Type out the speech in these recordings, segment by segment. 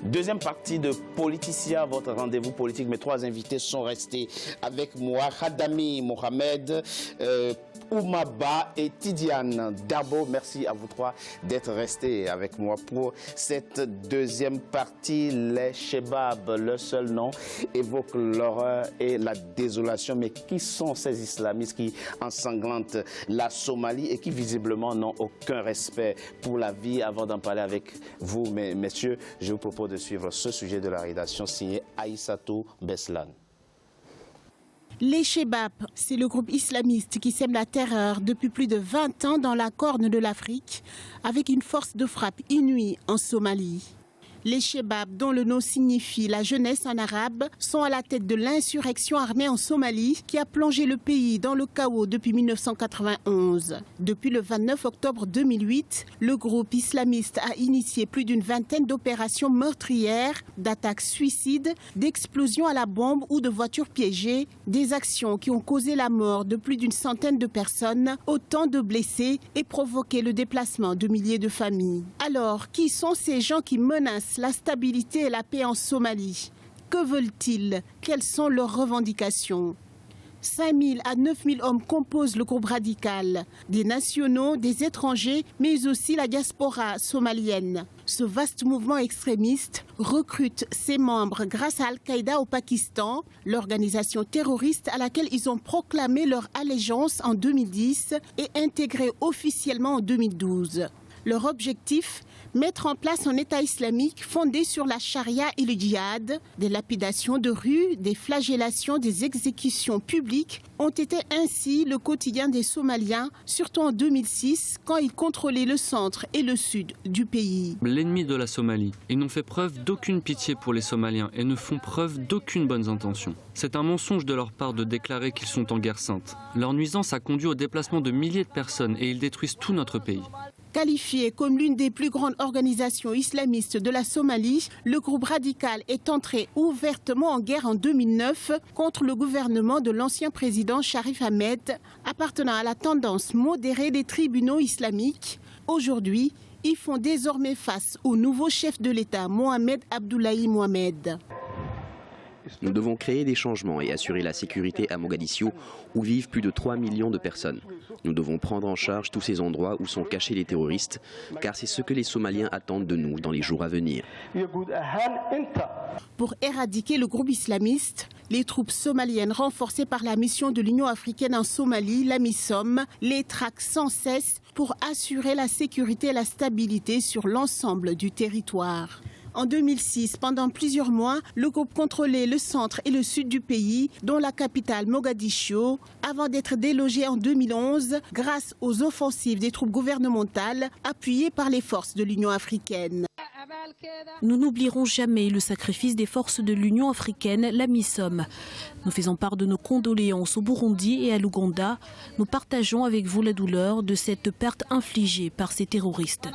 Deuxième partie de Politicien, votre rendez-vous politique. Mes trois invités sont restés avec moi. Khadami Mohamed, Oumaba et Tidiane Dabo. Merci à vous trois d'être restés avec moi pour cette deuxième partie. Les Chebabs, leur seul nom évoque l'horreur et la désolation. Mais qui sont ces islamistes qui ensanglantent la Somalie et qui visiblement n'ont aucun respect pour la vie? Avant d'en parler avec vous, messieurs, je vous propose de suivre ce sujet de la rédaction signé Aïssatou Beslan. Les Chebabs, c'est le groupe islamiste qui sème la terreur depuis plus de 20 ans dans la Corne de l'Afrique, avec une force de frappe inouïe en Somalie. Les Chebabs, dont le nom signifie la jeunesse en arabe, sont à la tête de l'insurrection armée en Somalie qui a plongé le pays dans le chaos depuis 1991. Depuis le 29 octobre 2008, le groupe islamiste a initié plus d'une vingtaine d'opérations meurtrières, d'attaques suicides, d'explosions à la bombe ou de voitures piégées, des actions qui ont causé la mort de plus d'une centaine de personnes, autant de blessés et provoqué le déplacement de milliers de familles. Alors, qui sont ces gens qui menacent la stabilité et la paix en Somalie? Que veulent-ils? Quelles sont leurs revendications? 5 000 à 9 000 hommes composent le groupe radical, des nationaux, des étrangers, mais aussi la diaspora somalienne. Ce vaste mouvement extrémiste recrute ses membres grâce à Al-Qaïda au Pakistan, l'organisation terroriste à laquelle ils ont proclamé leur allégeance en 2010 et intégré officiellement en 2012. Leur objectif, mettre en place un État islamique fondé sur la charia et le djihad. Des lapidations de rue, des flagellations, des exécutions publiques ont été ainsi le quotidien des Somaliens, surtout en 2006, quand ils contrôlaient le centre et le sud du pays. L'ennemi de la Somalie. Ils n'ont fait preuve d'aucune pitié pour les Somaliens et ne font preuve d'aucune bonne intention. C'est un mensonge de leur part de déclarer qu'ils sont en guerre sainte. Leur nuisance a conduit au déplacement de milliers de personnes et ils détruisent tout notre pays. Qualifié comme l'une des plus grandes organisations islamistes de la Somalie, le groupe radical est entré ouvertement en guerre en 2009 contre le gouvernement de l'ancien président Sharif Ahmed, appartenant à la tendance modérée des tribunaux islamiques. Aujourd'hui, ils font désormais face au nouveau chef de l'État, Mohamed Abdullahi Mohamed. Nous devons créer des changements et assurer la sécurité à Mogadiscio, où vivent plus de 3 millions de personnes. Nous devons prendre en charge tous ces endroits où sont cachés les terroristes, car c'est ce que les Somaliens attendent de nous dans les jours à venir. Pour éradiquer le groupe islamiste, les troupes somaliennes renforcées par la mission de l'Union africaine en Somalie, la MISOM, les traquent sans cesse pour assurer la sécurité et la stabilité sur l'ensemble du territoire. En 2006, pendant plusieurs mois, le groupe contrôlait le centre et le sud du pays, dont la capitale Mogadiscio, avant d'être délogé en 2011 grâce aux offensives des troupes gouvernementales appuyées par les forces de l'Union africaine. Nous n'oublierons jamais le sacrifice des forces de l'Union africaine, la MISOM. Nous faisons part de nos condoléances au Burundi et à l'Ouganda. Nous partageons avec vous la douleur de cette perte infligée par ces terroristes.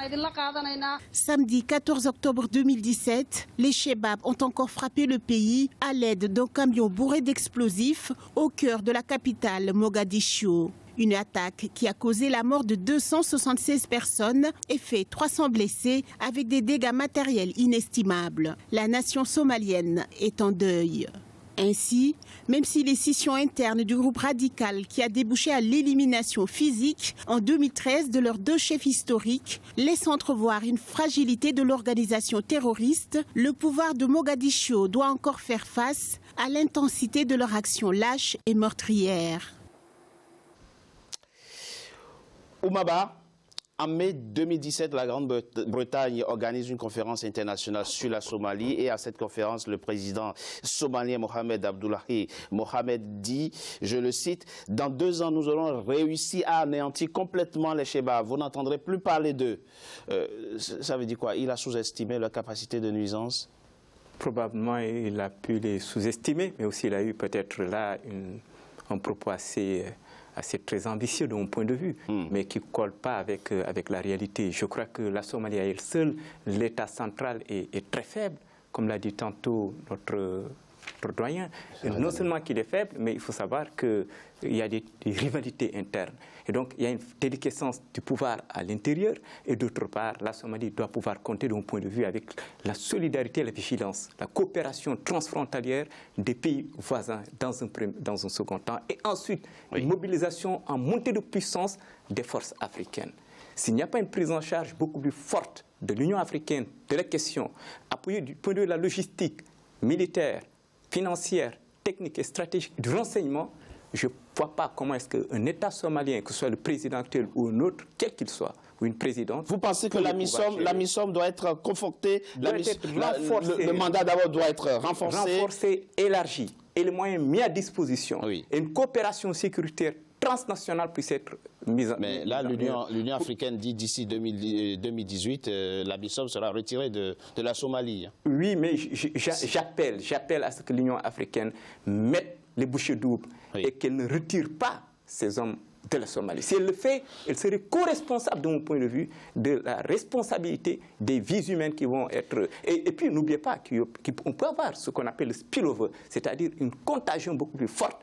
Samedi 14 octobre 2017, les Chebabs ont encore frappé le pays à l'aide d'un camion bourré d'explosifs au cœur de la capitale Mogadiscio. Une attaque qui a causé la mort de 276 personnes et fait 300 blessés avec des dégâts matériels inestimables. La nation somalienne est en deuil. Ainsi, même si les scissions internes du groupe radical qui a débouché à l'élimination physique en 2013 de leurs deux chefs historiques laissent entrevoir une fragilité de l'organisation terroriste, le pouvoir de Mogadiscio doit encore faire face à l'intensité de leur action lâche et meurtrière. Oumaba, en mai 2017, la Grande-Bretagne organise une conférence internationale sur la Somalie et à cette conférence, le président somalien Mohamed Abdullahi Mohamed dit, je le cite, « Dans 2 ans, nous aurons réussi à anéantir complètement les Chebabs. Vous n'entendrez plus parler d'eux. » Ça veut dire quoi? Il a sous-estimé leur capacité de nuisance? Probablement, il a pu les sous-estimer, mais aussi il a eu peut-être là un propos assez très ambitieux de mon point de vue, mais qui ne colle pas avec la réalité. Je crois que la Somalie à elle seule, l'État central est très faible, comme l'a dit tantôt notre doyen. Non seulement qu'il est faible, mais il faut savoir qu'il y a des rivalités internes. Et donc, il y a une déliquescence du pouvoir à l'intérieur. Et d'autre part, la Somalie doit pouvoir compter d'un point de vue avec la solidarité et la vigilance, la coopération transfrontalière des pays voisins dans un second temps. Et ensuite, une mobilisation en montée de puissance des forces africaines. S'il n'y a pas une prise en charge beaucoup plus forte de l'Union africaine, de la question, appuyée du point de vue de la logistique, militaire, financière, technique et stratégique, du renseignement, je ne vois pas comment est-ce qu'un État somalien, que ce soit le président actuel ou un autre, quel qu'il soit, ou une présidente... Vous pensez que la MISOM doit être confortée, le mandat d'abord doit être renforcé, élargi, et les moyens mis à disposition, et une coopération sécuritaire transnationale puisse être mise en place. Mais là, l'Union africaine dit d'ici 2018, la MISOM sera retirée de la Somalie. Oui, mais j'appelle à ce que l'Union africaine mette les bouchées doubles et qu'elle ne retire pas ces hommes de la Somalie. Si elle le fait, elle serait co-responsable, de mon point de vue, de la responsabilité des vies humaines qui vont être... Et puis, n'oubliez pas qu'on peut avoir ce qu'on appelle le spillover, c'est-à-dire une contagion beaucoup plus forte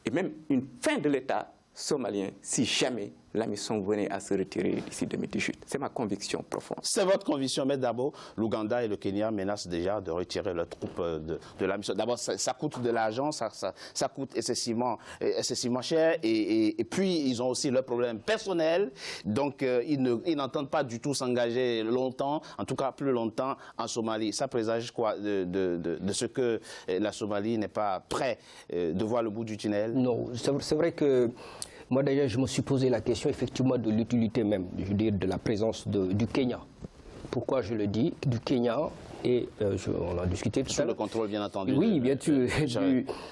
et même une fin de l'État somalien si jamais la mission venait à se retirer d'ici 2018. C'est ma conviction profonde. C'est votre conviction, mais d'abord, l'Ouganda et le Kenya menacent déjà de retirer leurs troupes de la mission. D'abord, ça coûte de l'argent, ça coûte excessivement cher, et puis ils ont aussi leurs problèmes personnels, donc ils n'entendent pas du tout s'engager longtemps, en tout cas plus longtemps en Somalie. Ça présage quoi de ce que la Somalie n'est pas prête de voir le bout du tunnel? Non, c'est vrai que moi, d'ailleurs, je me suis posé la question, effectivement, de l'utilité même, je veux dire, de la présence du Kenya. Pourquoi je le dis? Du Kenya, et on a discuté tout à l'heure. Sous le contrôle, bien entendu. Oui, bien sûr,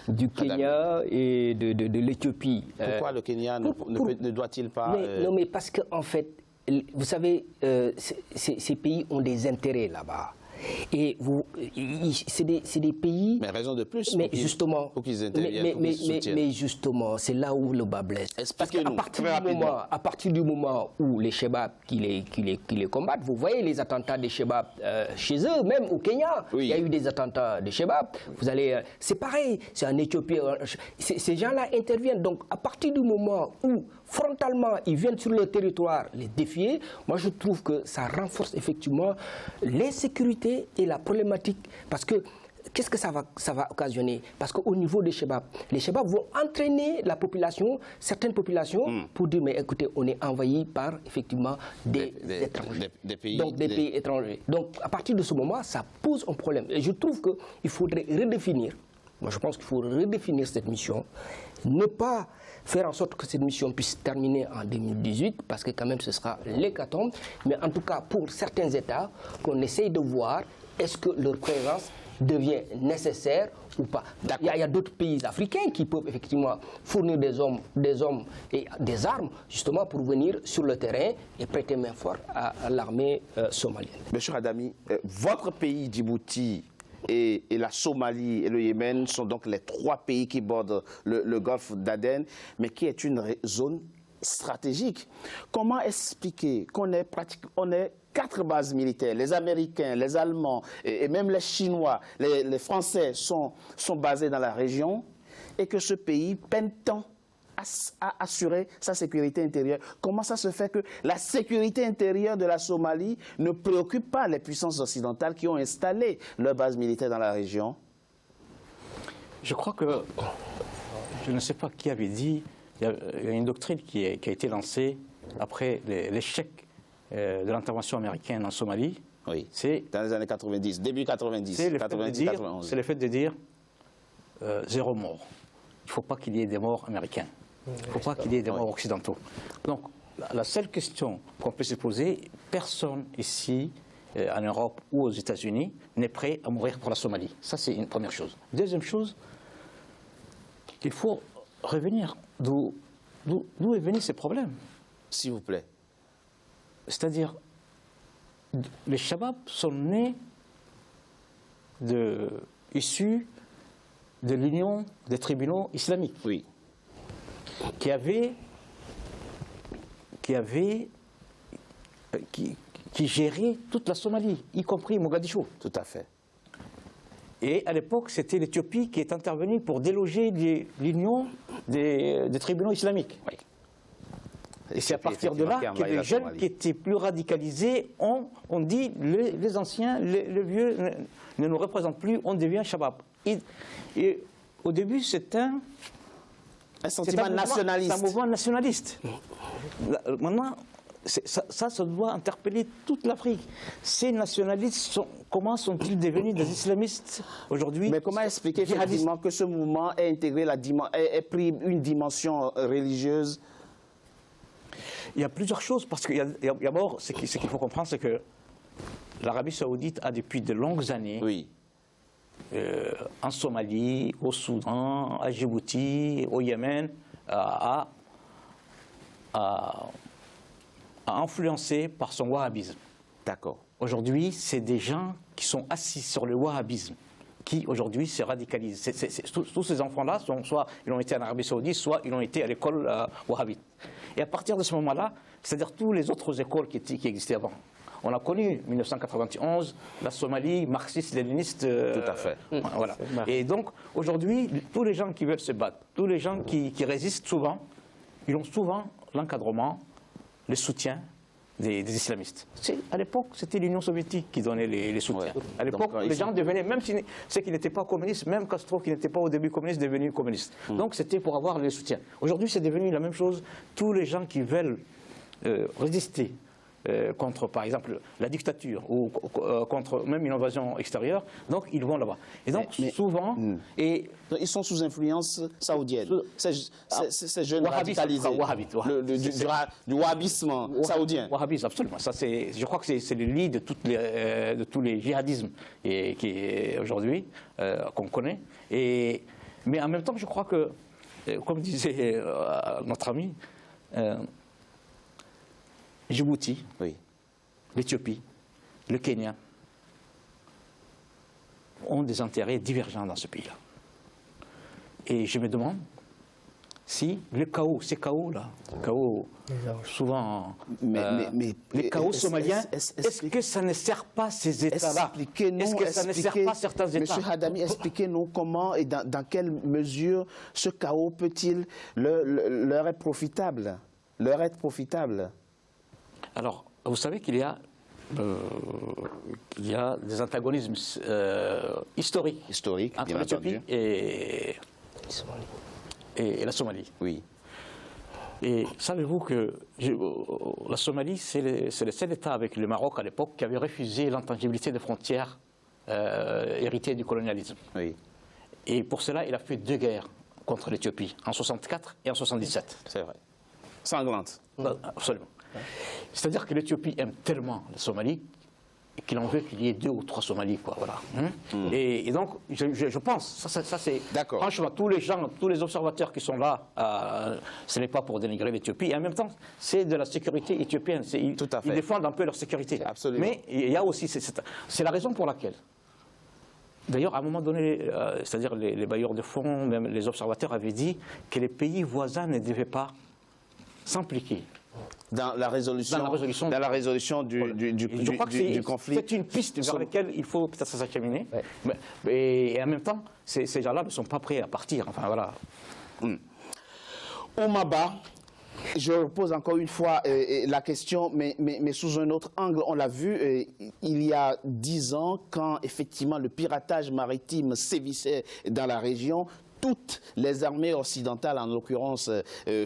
du Kenya et de l'Éthiopie. Pourquoi le Kenya ne doit-il pas... Non, mais parce qu'en fait, vous savez, ces pays ont des intérêts là-bas. Et c'est des pays... Mais raison de plus mais justement, pour qu'ils interviennent, mais justement, c'est là où le bas blesse. Parce qu'à partir du moment où les Chebabs qui les combattent, vous voyez les attentats des Chebabs chez eux, même au Kenya, il y a eu des attentats des Chebabs. Vous allez, c'est pareil, c'est en Éthiopie. Ces gens-là interviennent. Donc, à partir du moment où frontalement, ils viennent sur le territoire les défier, moi je trouve que ça renforce effectivement l'insécurité et la problématique. Parce que, qu'est-ce que ça va occasionner? Parce qu'au niveau des Chebabs, les Chebabs vont entraîner la population, certaines populations, pour dire, mais écoutez, on est envahi par effectivement des étrangers. Des pays étrangers. Donc, à partir de ce moment, ça pose un problème. Et je trouve qu'il faudrait redéfinir, moi je pense qu'il faut redéfinir cette mission, ne pas faire en sorte que cette mission puisse terminer en 2018, parce que quand même ce sera l'hécatombe, mais en tout cas pour certains États, qu'on essaye de voir est-ce que leur présence devient nécessaire ou pas. Il y a d'autres pays africains qui peuvent effectivement fournir des hommes et des armes, justement pour venir sur le terrain et prêter main forte à l'armée somalienne. Monsieur Khadami, votre pays, Djibouti, et la Somalie et le Yémen sont donc les trois pays qui bordent le golfe d'Aden, mais qui est une zone stratégique. Comment expliquer qu'on ait 4 bases militaires, les Américains, les Allemands et même les Chinois, les Français sont basés dans la région, et que ce pays peine tant à assurer sa sécurité intérieure? Comment ça se fait que la sécurité intérieure de la Somalie ne préoccupe pas les puissances occidentales qui ont installé leurs bases militaires dans la région? Je crois que, je ne sais pas qui avait dit, il y a une doctrine qui a été lancée après l'échec de l'intervention américaine en Somalie. Oui, c'est dans les années 90, début 90, c'est le fait de dire zéro mort. Il ne faut pas qu'il y ait des morts américains. Il ne faut pas qu'il y ait des morts occidentaux. Donc, la seule question qu'on peut se poser, personne ici, en Europe ou aux États-Unis, n'est prêt à mourir pour la Somalie. Ça, c'est une première chose. Deuxième chose, il faut revenir d'où est venu ces problèmes. S'il vous plaît. C'est-à-dire, les Shabab sont nés issus de l'union des tribunaux islamiques. Oui. Qui gérait toute la Somalie, y compris Mogadiscio. Tout à fait. Et à l'époque, c'était l'Éthiopie qui est intervenue pour déloger l'Union des tribunaux islamiques. Oui. Et c'est à partir de là que les jeunes qui étaient plus radicalisés ont dit les anciens, les vieux ne nous représentent plus, on devient Shabab. Et au début, c'est un sentiment nationaliste. C'est un mouvement nationaliste. Maintenant, ça doit interpeller toute l'Afrique. Ces nationalistes, comment sont-ils devenus des islamistes aujourd'hui? Mais comment expliquer effectivement que ce mouvement ait intégré ait pris une dimension religieuse? Il y a plusieurs choses, parce qu'il y a d'abord, ce qu'il faut comprendre, c'est que l'Arabie saoudite a depuis de longues années, oui. En Somalie, au Soudan, à Djibouti, au Yémen, a influencé par son wahhabisme. D'accord. Aujourd'hui, c'est des gens qui sont assis sur le wahhabisme, qui aujourd'hui se radicalisent. Tous ces enfants-là, soit ils ont été en Arabie saoudite, soit ils ont été à l'école wahhabite. Et à partir de ce moment-là, c'est-à-dire toutes les autres écoles qui existaient avant. On a connu 1991, la Somalie, marxiste-léniniste. Tout à fait. Voilà. Et donc, aujourd'hui, tous les gens qui veulent se battre, tous les gens qui résistent souvent, ils ont souvent l'encadrement, le soutien des islamistes. À l'époque, c'était l'Union soviétique qui donnait les soutiens. Ouais. À l'époque, les gens devenaient, même ceux qui n'étaient pas communistes, même Castro qui n'était pas au début communiste, devenus communistes. Donc c'était pour avoir les soutiens. Aujourd'hui, c'est devenu la même chose. Tous les gens qui veulent résister contre, par exemple, la dictature ou contre même une invasion extérieure, donc ils vont là-bas. Et donc souvent... ils sont sous influence saoudienne. Ces jeunes radicalisés. Du wahhabisme saoudien. Wahhabisme, absolument. Ça, je crois que c'est le lit de tous les djihadismes aujourd'hui qu'on connaît. Mais en même temps, je crois que, comme disait notre ami, Djibouti, oui. L'Éthiopie, le Kenya ont des intérêts divergents dans ce pays-là. Et je me demande si ces chaos-là, souvent, les chaos somaliens, est-ce que ça ne sert pas ces États-là? Est-ce que ça ne sert pas certains États? Monsieur Hadami, expliquez-nous comment et dans quelle mesure ce chaos peut-il leur être profitable? Alors, vous savez qu'il y a des antagonismes historiques entre l'Éthiopie et la Somalie. Oui. Et savez-vous que la Somalie, c'est le seul État avec le Maroc à l'époque qui avait refusé l'intangibilité des frontières héritées du colonialisme. Oui. Et pour cela, il a fait 2 guerres contre l'Éthiopie, en 64 et en 77. C'est vrai. Sanglantes. Absolument. C'est-à-dire que l'Éthiopie aime tellement la Somalie qu'il en veut qu'il y ait 2 ou 3 Somalies, quoi, voilà. Et donc, je pense, ça c'est... D'accord. Franchement, tous les observateurs qui sont là, ce n'est pas pour dénigrer l'Éthiopie, et en même temps, c'est de la sécurité éthiopienne. Tout à fait. Ils défendent un peu leur sécurité. Absolument. Mais il y a aussi... C'est la raison pour laquelle... D'ailleurs, à un moment donné, c'est-à-dire les bailleurs de fonds, même les observateurs avaient dit que les pays voisins ne devaient pas s'impliquer dans la résolution du conflit. C'est une piste vers laquelle il faut peut-être s'acheminer. Ouais. Et en même temps, ces gens-là ne sont pas prêts à partir. Enfin, voilà. Oumaba, je repose encore une fois la question, mais sous un autre angle. On l'a vu il y a 10 ans, quand effectivement le piratage maritime sévissait dans la région. Toutes les armées occidentales, en l'occurrence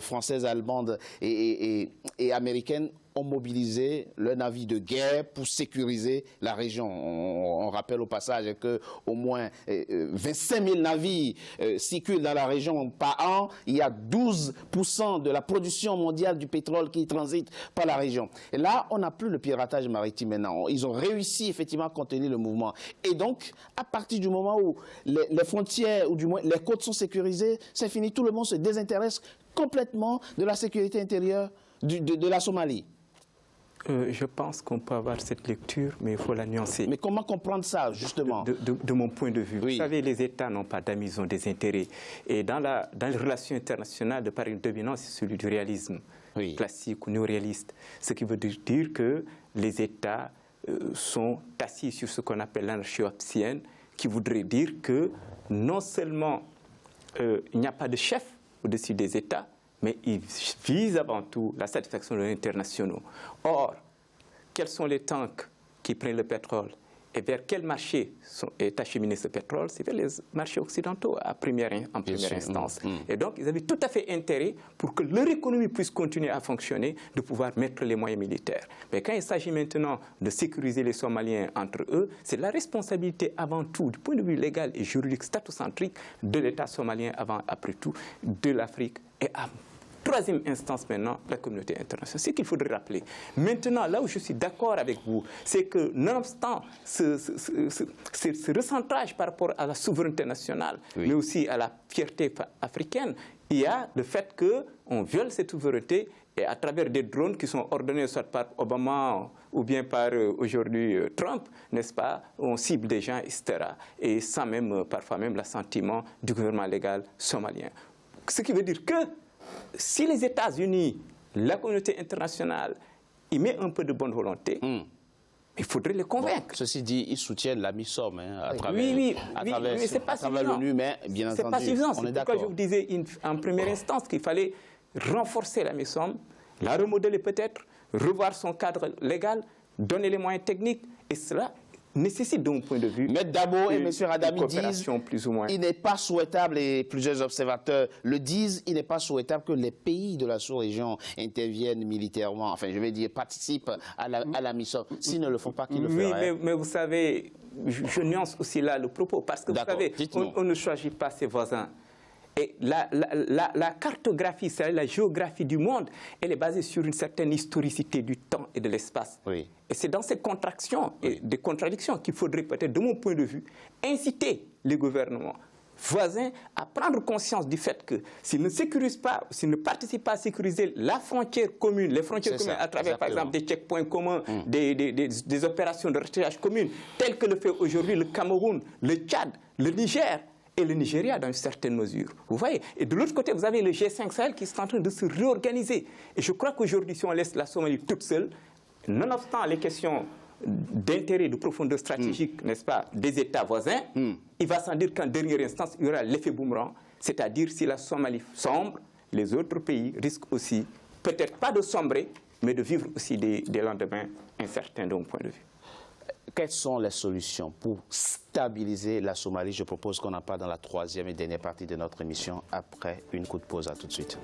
françaises, allemandes et américaines, ont mobilisé le navire de guerre pour sécuriser la région. On rappelle au passage qu'au moins 25 000 navires circulent dans la région par an. Il y a 12% de la production mondiale du pétrole qui transite par la région. Et là, on n'a plus le piratage maritime maintenant. Ils ont réussi effectivement à contenir le mouvement. Et donc, à partir du moment où les frontières, ou du moins les côtes sont sécurisées, c'est fini. Tout le monde se désintéresse complètement de la sécurité intérieure de la Somalie. Je pense qu'on peut avoir cette lecture, mais il faut la nuancer. Mais comment comprendre ça, justement? De mon point de vue. Oui. Vous savez, les États n'ont pas d'amis, ils ont des intérêts. Et dans les relations internationales, de par une dominance, c'est celui du réalisme classique ou néo-réaliste. Ce qui veut dire que les États sont assis sur ce qu'on appelle l'anarchie hobbesienne, qui voudrait dire que non seulement il n'y a pas de chef au-dessus des États, mais il vise avant tout la satisfaction de l'international. Or, quels sont les tanks qui prennent le pétrole et vers quel marché est acheminé ce pétrole? C'est vers les marchés occidentaux en première instance. Et donc, ils avaient tout à fait intérêt pour que leur économie puisse continuer à fonctionner, de pouvoir mettre les moyens militaires. Mais quand il s'agit maintenant de sécuriser les Somaliens entre eux, c'est la responsabilité avant tout, du point de vue légal et juridique statocentrique, de l'État somalien après tout, de l'Afrique et à troisième instance maintenant, la communauté internationale. C'est ce qu'il faudrait rappeler. Maintenant, là où je suis d'accord avec vous, c'est que nonobstant ce recentrage par rapport à la souveraineté nationale, mais aussi à la fierté africaine, il y a le fait qu'on viole cette souveraineté et à travers des drones qui sont ordonnés soit par Obama ou bien par aujourd'hui Trump, n'est-ce pas, on cible des gens, etc. Et sans même, parfois même, l'assentiment du gouvernement légal somalien. Ce qui veut dire que si les États-Unis, la communauté internationale, y met un peu de bonne volonté, il faudrait les convaincre. Bon, ceci dit, ils soutiennent la MISOM à travers mais c'est pas suffisant. l'ONU, mais bien entendu, c'est pas suffisant. on est C'est d'accord. pourquoi je vous disais en première instance qu'il fallait renforcer la MISOM, la remodeler peut-être, revoir son cadre légal, donner les moyens techniques, et cela nécessite de mon point de vue M. Dabo et M. Radami disent plus ou moins. Il n'est pas souhaitable, et plusieurs observateurs le disent, il n'est pas souhaitable que les pays de la sous-région interviennent militairement, enfin je vais dire participent à la mission. S'ils ne le font pas, qu'ils le feraient. Oui, mais vous savez, je nuance aussi là le propos, parce que vous savez, on ne choisit pas ses voisins. Et la cartographie, c'est-à-dire la géographie du monde, elle est basée sur une certaine historicité du temps et de l'espace. Oui. Et c'est dans ces contractions et des contradictions qu'il faudrait peut-être, de mon point de vue, inciter les gouvernements voisins à prendre conscience du fait que s'ils ne sécurisent pas, s'ils ne participent pas à sécuriser la frontière commune, les frontières communes à travers, par exemple, des checkpoints communs, des opérations de recherche communes, telles que le fait aujourd'hui le Cameroun, le Tchad, le Niger, et le Nigeria dans une certaine mesure. Vous voyez? Et de l'autre côté, vous avez le G5 Sahel qui est en train de se réorganiser. Et je crois qu'aujourd'hui, si on laisse la Somalie toute seule, nonobstant les questions d'intérêt, de profondeur stratégique, n'est-ce pas, des États voisins, il va sans dire qu'en dernière instance, il y aura l'effet boomerang. C'est-à-dire, si la Somalie sombre, les autres pays risquent aussi, peut-être pas de sombrer, mais de vivre aussi des lendemains incertains de mon point de vue. Quelles sont les solutions pour stabiliser la Somalie? Je propose qu'on en parle dans la troisième et dernière partie de notre émission après une courte pause. À tout de suite.